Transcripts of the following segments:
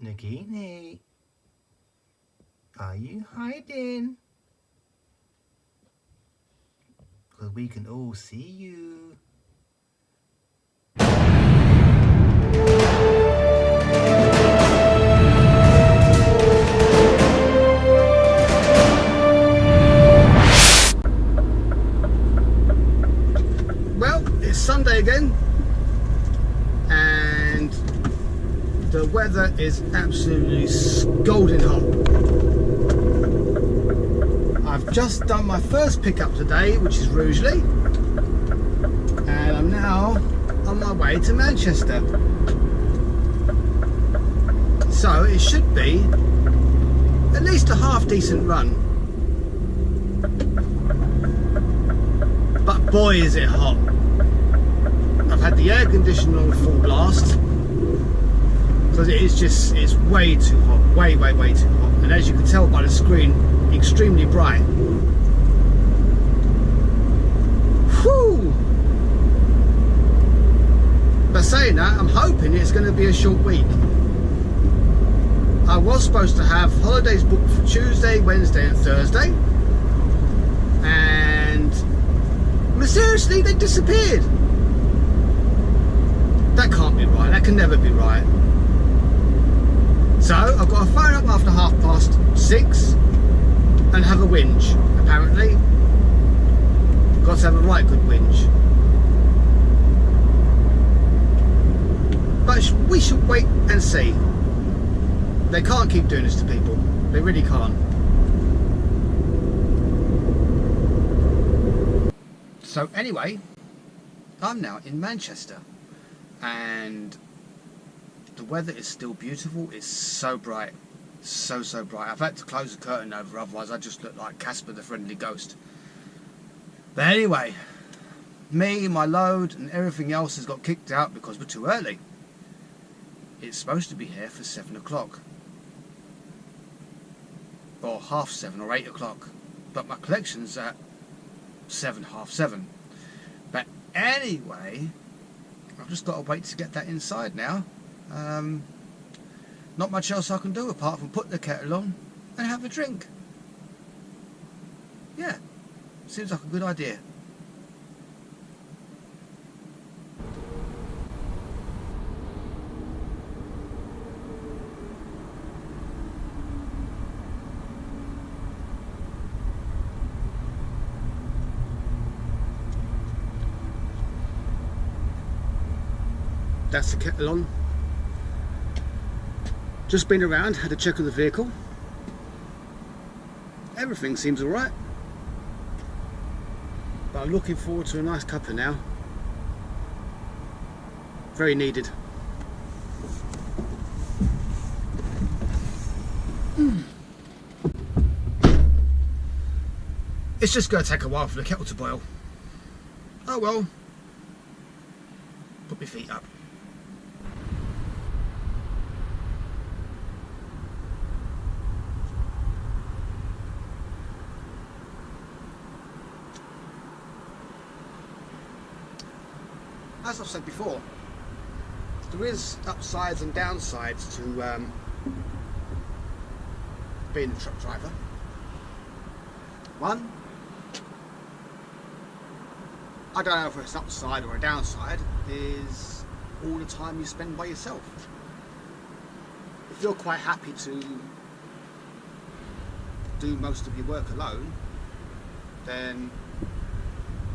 Nagini, are you hiding? Because we can all see you. Well, it's Sunday again, and the weather is absolutely scalding hot. I've just done my first pickup today, which is Rugeley, and I'm now on my way to Manchester. So it should be at least a half decent run. But boy is it hot. I've had the air conditioner on full blast because it's way too hot, way too hot, and as you can tell by the screen, extremely bright. Whew! But saying that, I'm hoping it's going to be a short week. I was supposed to have holidays booked for Tuesday, Wednesday and Thursday, and mysteriously they disappeared. That can't be right, that can never be right. So I've got to phone up after 6:30 and have a whinge, apparently. Got to have a right good whinge. But we should wait and see. They can't keep doing this to people. They really can't. So anyway, I'm now in Manchester, and the weather is still beautiful. It's so bright, so bright. I've had to close the curtain over, otherwise I just look like Casper the Friendly Ghost. But anyway, me, my load and everything else has got kicked out because we're too early. It's supposed to be here for 7 o'clock, or 7:30 or 8 o'clock, but my collection's at 7, 7:30. But anyway, I've just got to wait to get that inside now. Not much else I can do apart from put the kettle on and have a drink. Yeah, seems like a good idea. That's the kettle on. Just been around, had a check of the vehicle. Everything seems alright. But I'm looking forward to a nice cuppa now. Very needed. It's just going to take a while for the kettle to boil. Oh well. Put my feet up. As I've said before, there is upsides and downsides to being a truck driver. One, I don't know if it's an upside or a downside, is all the time you spend by yourself. If you're quite happy to do most of your work alone, then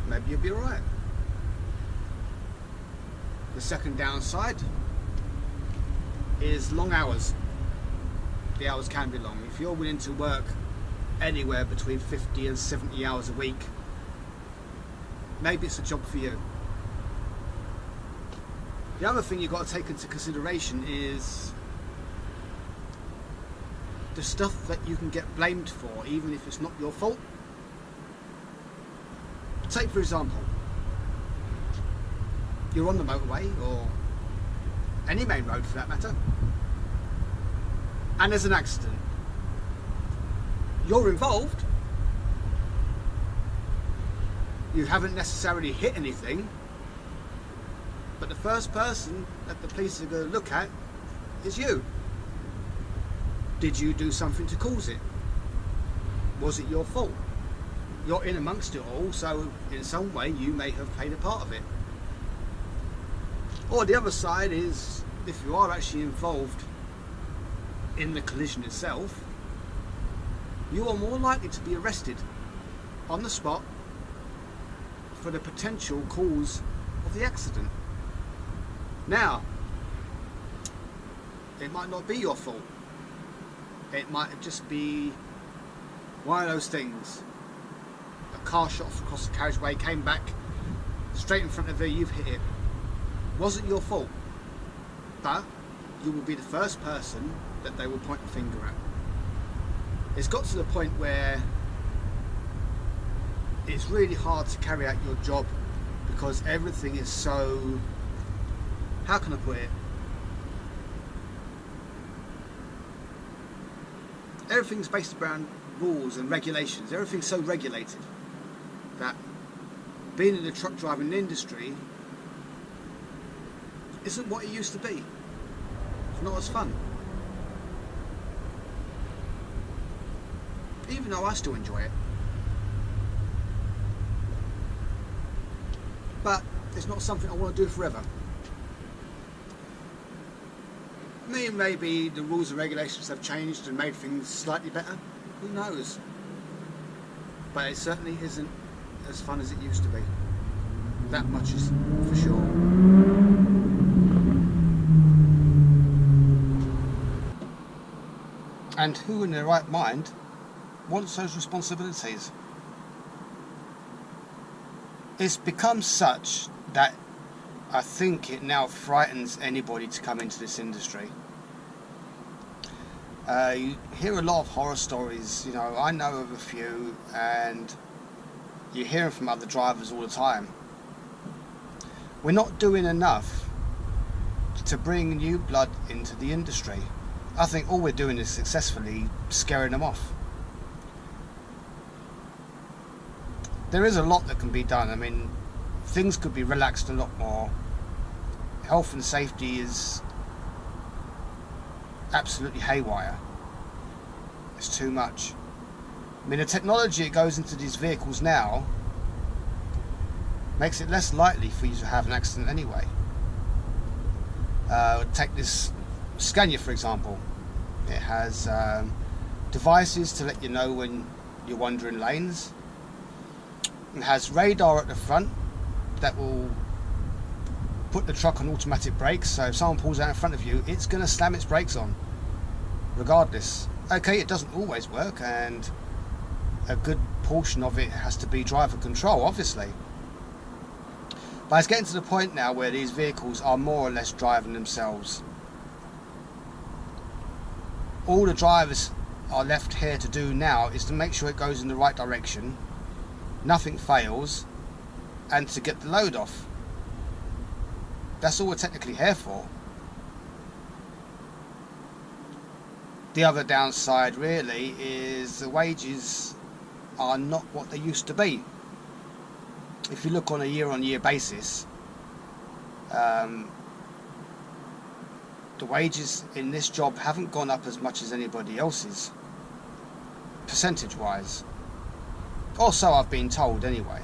maybe you'll be alright. The second downside is long hours. The hours can be long. If you're willing to work anywhere between 50 and 70 hours a week, maybe it's a job for you. The other thing you've got to take into consideration is the stuff that you can get blamed for, even if it's not your fault. Take for example, you're on the motorway, or any main road for that matter, and there's an accident. You're involved. You haven't necessarily hit anything, but the first person that the police are going to look at is you. Did you do something to cause it? Was it your fault? You're in amongst it all, so in some way you may have played a part of it. Or the other side is, if you are actually involved in the collision itself, you are more likely to be arrested on the spot for the potential cause of the accident. Now, it might not be your fault. It might just be one of those things. A car shot across the carriageway, came back straight in front of you, you've hit it. Wasn't your fault, but you will be the first person that they will point the finger at. It's got to the point where it's really hard to carry out your job because everything is so, how can I put it? Everything's based around rules and regulations. Everything's so regulated that being in the truck driving industry isn't what it used to be. It's not as fun. Even though I still enjoy it. But it's not something I want to do forever. I mean, maybe the rules and regulations have changed and made things slightly better. Who knows? But it certainly isn't as fun as it used to be. That much is for sure. And who in their right mind wants those responsibilities? It's become such that I think it now frightens anybody to come into this industry. You hear a lot of horror stories, you know, I know of a few, and you hear them from other drivers all the time. We're not doing enough to bring new blood into the industry. I think all we're doing is successfully scaring them off. There is a lot that can be done. I mean, things could be relaxed a lot more. Health and safety is absolutely haywire. It's too much. I mean, the technology that goes into these vehicles now makes it less likely for you to have an accident anyway. Take this Scania for example. It has devices to let you know when you're wandering lanes. It has radar at the front that will put the truck on automatic brakes, so if someone pulls out in front of you, it's going to slam its brakes on regardless. Okay, it doesn't always work, and a good portion of it has to be driver control, obviously, but it's getting to the point now where these vehicles are more or less driving themselves. All the drivers are left here to do now is to make sure it goes in the right direction, nothing fails, and to get the load off. That's all we're technically here for. The other downside really is the wages are not what they used to be. If you look on a year-on-year basis, the wages in this job haven't gone up as much as anybody else's, percentage-wise. Or so I've been told anyway.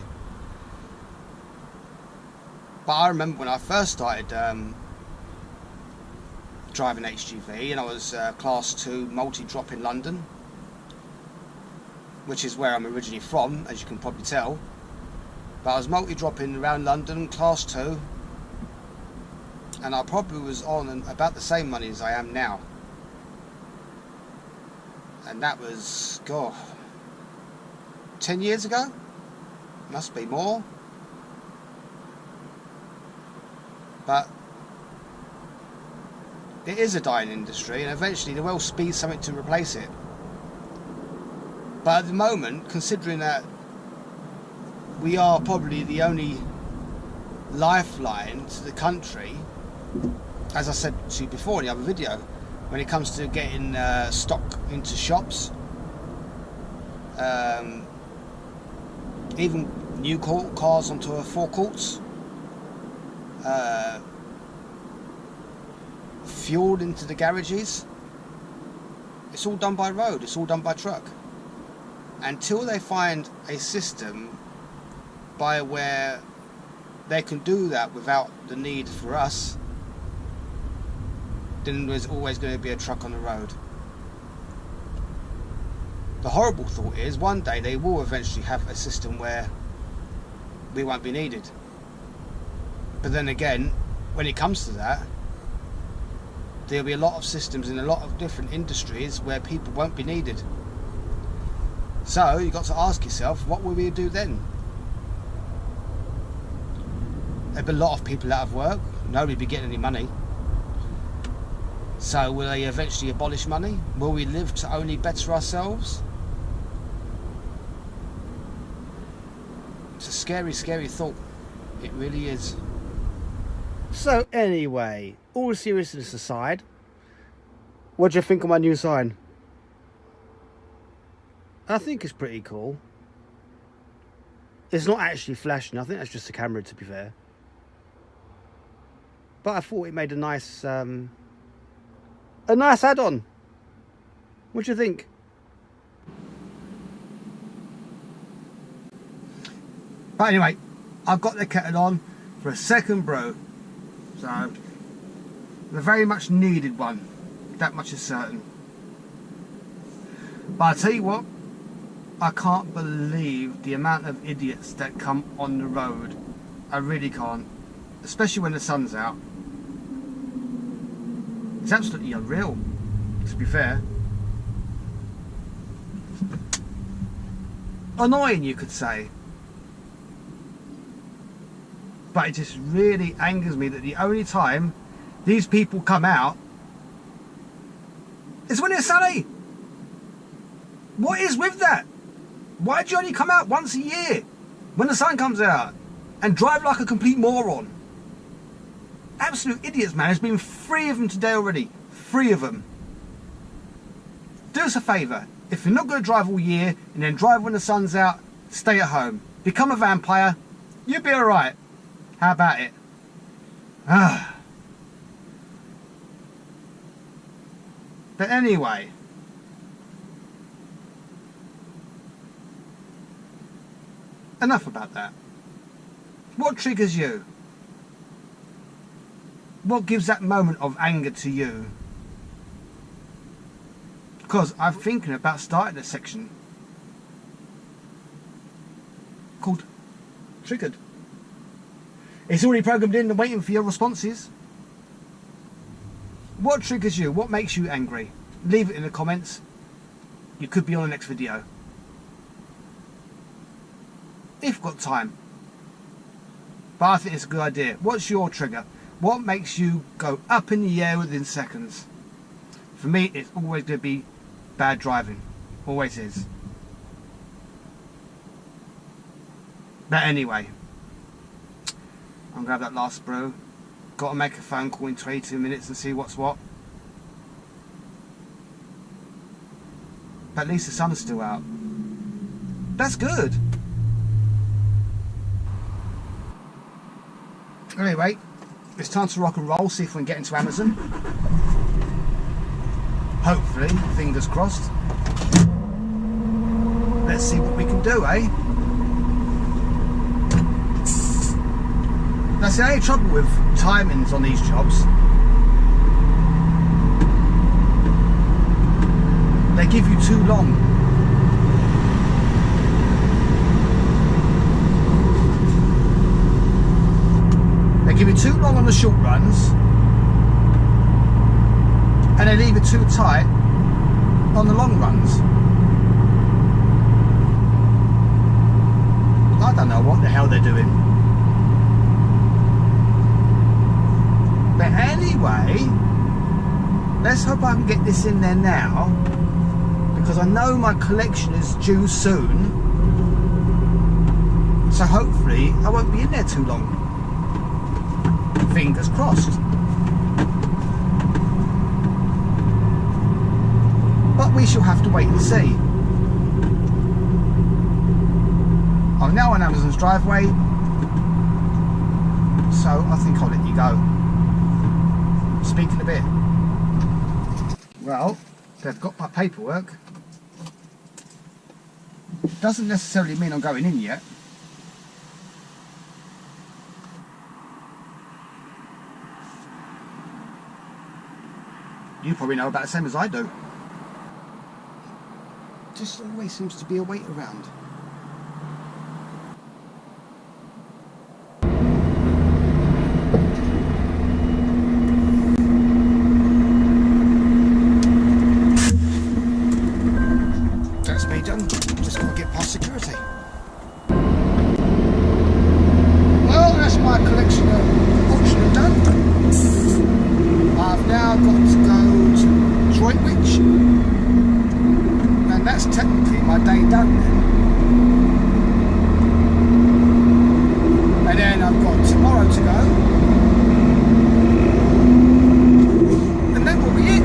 But I remember when I first started driving HGV, and I was class 2 multi-drop in London, which is where I'm originally from, as you can probably tell. But I was multi-dropping around London, class 2, and I probably was on about the same money as I am now. And that was, God, 10 years ago? Must be more. But it is a dying industry, and eventually they will speed something to replace it. But at the moment, considering that we are probably the only lifeline to the country, as I said to you before in the other video, when it comes to getting stock into shops, even new cars onto forecourts, fuel into the garages, It's all done by road, it's all done by truck. Until they find a system by where they can do that without the need for us, then there's always going to be a truck on the road. The horrible thought is one day they will eventually have a system where we won't be needed. But then again, when it comes to that, there'll be a lot of systems in a lot of different industries where people won't be needed. So you've got to ask yourself, what will we do then? There'll be a lot of people out of work, nobody will be getting any money. So will they eventually abolish money? Will we live to only better ourselves? It's a scary, scary thought. It really is. So anyway, all seriousness aside, what do you think of my new sign? I think it's pretty cool. It's not actually flashing, I think that's just the camera, to be fair. But I thought it made a nice add-on. What do you think? But anyway, I've got the kettle on for a second brew. So, the very much needed one. That much is certain. But I'll tell you what, I can't believe the amount of idiots that come on the road. I really can't. Especially when the sun's out. It's absolutely unreal, to be fair. Annoying, you could say. But it just really angers me that the only time these people come out is when it's sunny. What is with that? Why do you only come out once a year when the sun comes out and drive like a complete moron? Absolute idiots, man. There's been 3 of them today already. 3 of them. Do us a favour. If you're not going to drive all year and then drive when the sun's out, stay at home. Become a vampire. You'll be alright. How about it? But anyway. Enough about that. What triggers you? What gives that moment of anger to you? Because I'm thinking about starting a section called Triggered. It's already programmed in and waiting for your responses. What triggers you? What makes you angry? Leave it in the comments. You could be on the next video. If you've got time. But I think it's a good idea. What's your trigger? What makes you go up in the air within seconds? For me, it's always going to be bad driving. Always is. But anyway, I'm going to have that last brew. Got to make a phone call in 22 minutes and see what's what. But at least the sun is still out. That's good. Anyway, it's time to rock and roll, see if we can get into Amazon. Hopefully, fingers crossed. Let's see what we can do, eh? That's the only trouble with timings on these jobs. They give you too long. They give you too long on the short runs, and they leave it too tight on the long runs. I don't know what the hell they're doing. But anyway, let's hope I can get this in there now, because I know my collection is due soon, so hopefully I won't be in there too long. Fingers crossed. But we shall have to wait and see. I'm now on Amazon's driveway, so I think I'll let you go. Speak in a bit. Well, they've got my paperwork. Doesn't necessarily mean I'm going in yet. You probably know about the same as I do. Just always seems to be a wait around. That's me done. Just got to get past security. Well, that's my collection of auction done. I've now got to go to Droitwich, and that's technically my day done then. And then I've got tomorrow to go, and that will be it.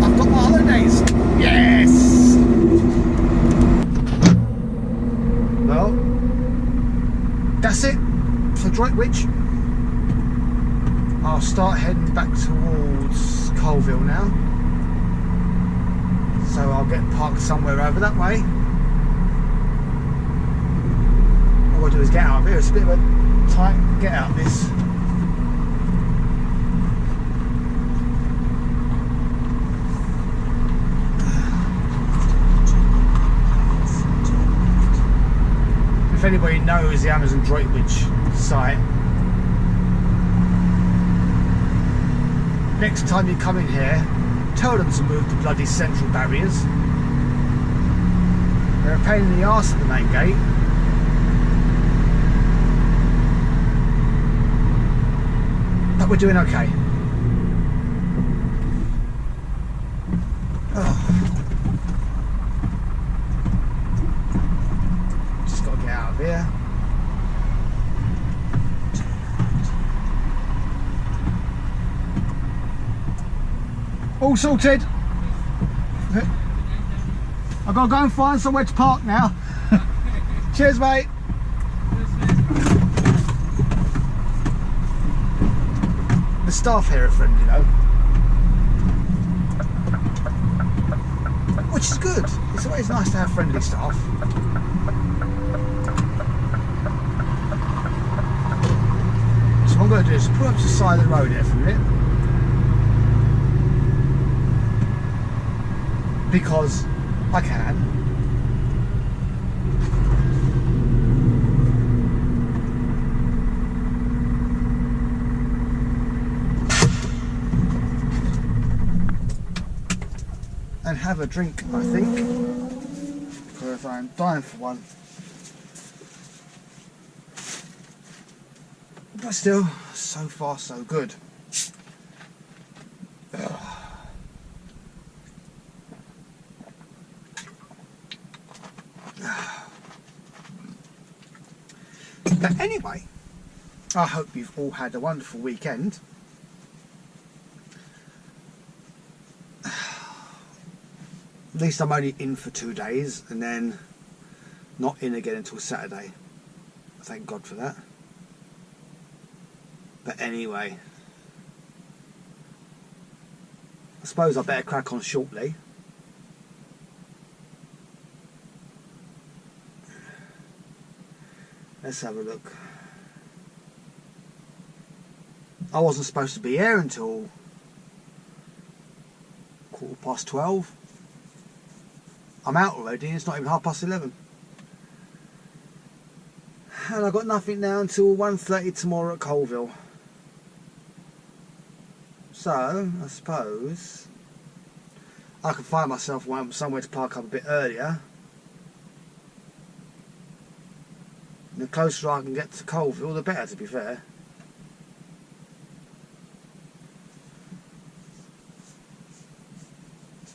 I've got my holidays. Yes! Well, that's it for Droitwich. I'll start heading back towards Colville now, so I'll get parked somewhere over that way. All I'll do is get out of here. It's a bit of a tight get out this. If anybody knows the Amazon Droitwich site, next time you come in here, tell them to move the bloody central barriers. They're a pain in the arse at the main gate. But we're doing okay. Just got to get out of here. All sorted. I've got to go and find somewhere to park now. Cheers, mate. The staff here are friendly, though, which is good. It's always nice to have friendly staff. So what I'm going to do is pull up to the side of the road here for a minute, because I can. And have a drink, I think, because I'm dying for one. But still, so far so good. But anyway, I hope you've all had a wonderful weekend. At least I'm only in for 2 days and then not in again until Saturday. Thank God for that. But anyway, I suppose I better crack on shortly. Let's have a look. I wasn't supposed to be here until 12:15. I'm out already and it's not even 11:30. And I've got nothing now until 1:30 tomorrow at Colville. So, I suppose I can find myself somewhere to park up a bit earlier. And the closer I can get to Colville, the better, to be fair.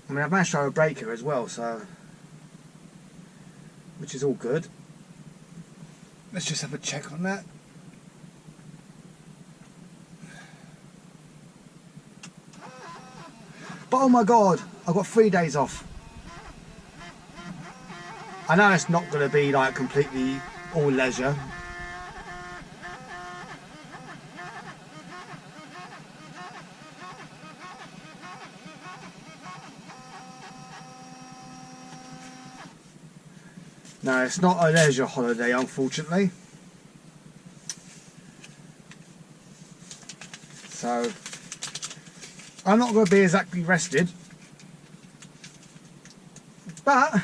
I mean, I've managed to have a breaker as well, so, which is all good. Let's just have a check on that. But oh my God, I've got 3 days off. I know it's not going to be like completely all leisure. No, it's not a leisure holiday, unfortunately. So I'm not going to be exactly rested, but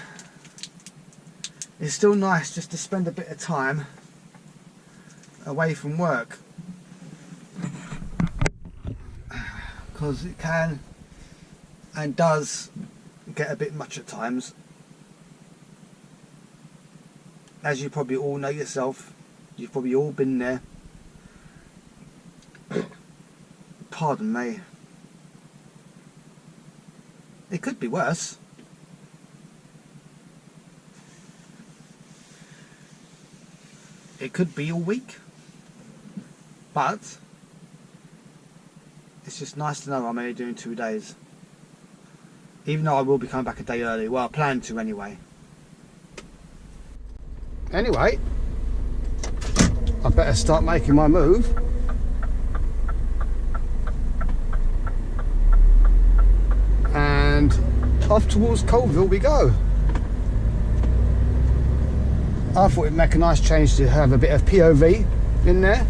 it's still nice just to spend a bit of time away from work, because it can and does get a bit much at times, as you probably all know yourself. You've probably all been there. Pardon me. It could be worse. It could be all week. But it's just nice to know I'm only doing 2 days. Even though I will be coming back a day early. Well, I plan to anyway. Anyway, I better start making my move. And off towards Colville we go. I thought it'd make a nice change to have a bit of POV in there.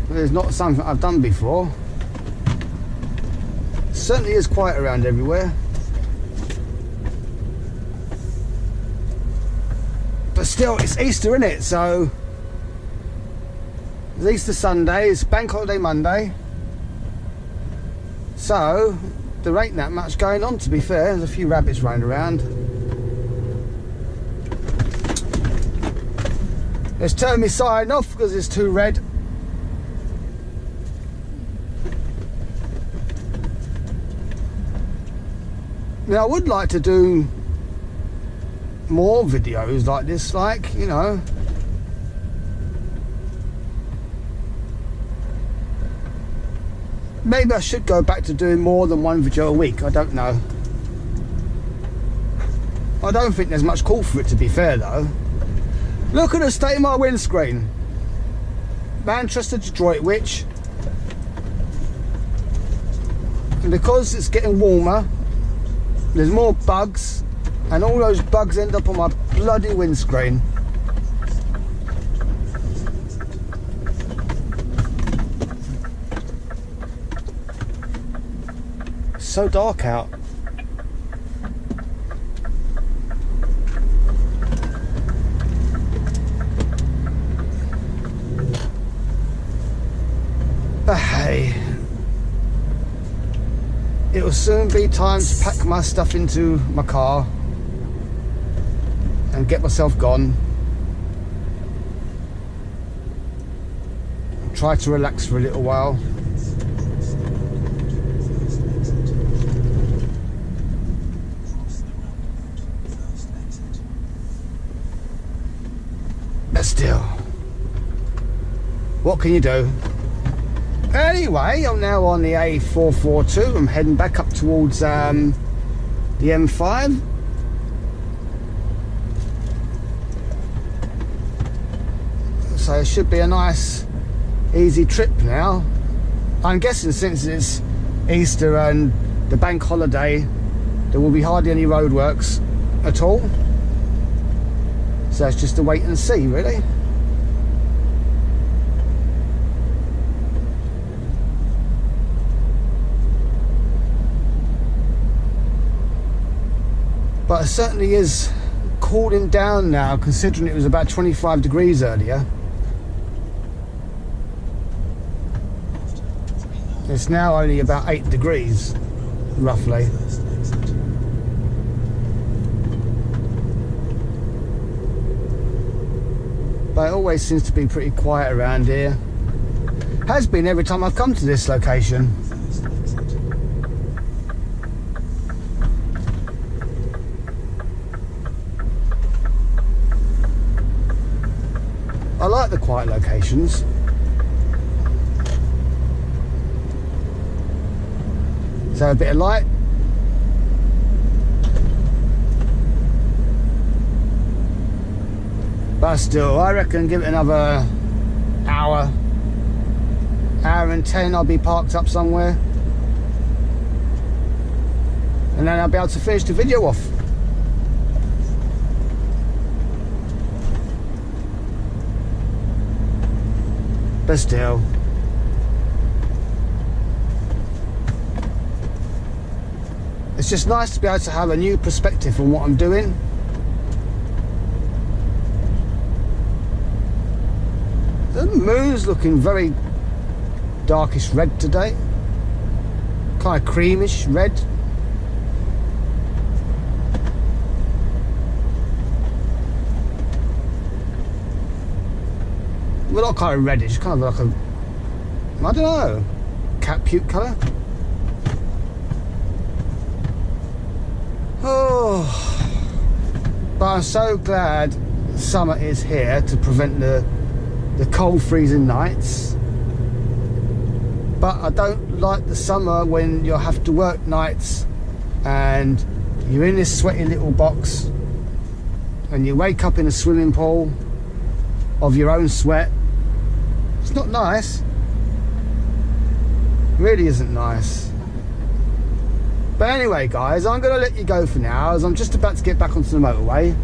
It's not something I've done before. It certainly is quiet around everywhere. But still, it's Easter, isn't it? So it's Easter Sunday, it's Bank Holiday Monday. So there ain't that much going on, to be fair. There's a few rabbits running around. Let's turn my sign off because it's too red. Now I would like to do more videos like this, like, you know, maybe I should go back to doing more than one video a week. I don't know. I don't think there's much call for it, to be fair though. Look at the state of my windscreen. Manchester to Droitwich. And because it's getting warmer, there's more bugs, and all those bugs end up on my bloody windscreen. It's so dark out. But hey, it'll soon be time to pack my stuff into my car and get myself gone. Try to relax for a little while. But still, what can you do? Anyway, I'm now on the A442. I'm heading back up towards the M5. So it should be a nice, easy trip now. I'm guessing since it's Easter and the bank holiday, there will be hardly any roadworks at all. So it's just a wait and see, really. But it certainly is cooling down now, considering it was about 25 degrees earlier. It's now only about 8 degrees, roughly. But it always seems to be pretty quiet around here. Has been every time I've come to this location. I like the quiet locations. So a bit of light. But still, I reckon give it another hour and 10, I'll be parked up somewhere. And then I'll be able to finish the video off. but still. It's just nice to be able to have a new perspective on what I'm doing. The moon's looking very darkish red today. Kind of creamish red. Well, not kind of reddish, kind of like a, I don't know, cat puke colour. Oh, but I'm so glad summer is here to prevent the cold freezing nights. But I don't like the summer when you have to work nights and you're in this sweaty little box and you wake up in a swimming pool of your own sweat. It's not nice. It really isn't nice. But anyway, guys, I'm going to let you go for now, as I'm just about to get back onto the motorway,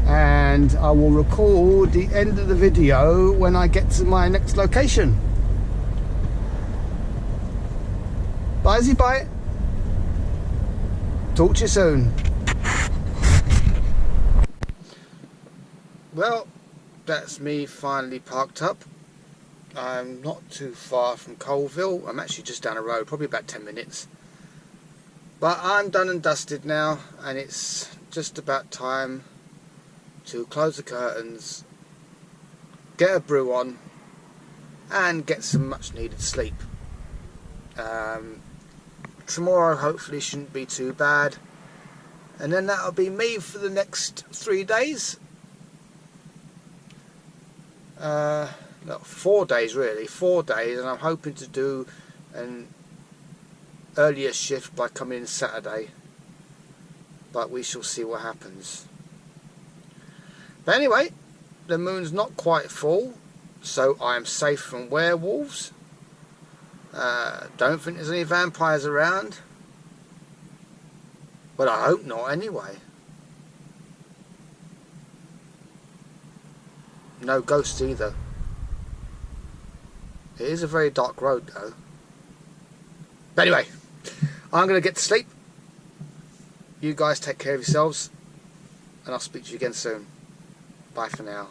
and I will record the end of the video when I get to my next location. Bye. Talk to you soon. Well, that's me finally parked up. I'm not too far from Colville. I'm actually just down the road, probably about 10 minutes. But I'm done and dusted now, and it's just about time to close the curtains, get a brew on, and get some much needed sleep. Tomorrow hopefully shouldn't be too bad, and then that'll be me for the next 3 days. 4 days really, 4 days, and I'm hoping to do an earlier shift by coming in Saturday, but we shall see what happens. But anyway, the moon's not quite full, so I am safe from werewolves. Don't think there's any vampires around, but I hope not anyway. No ghosts either. It is a very dark road though. But anyway, I'm going to get to sleep. You guys take care of yourselves, and I'll speak to you again soon. Bye for now.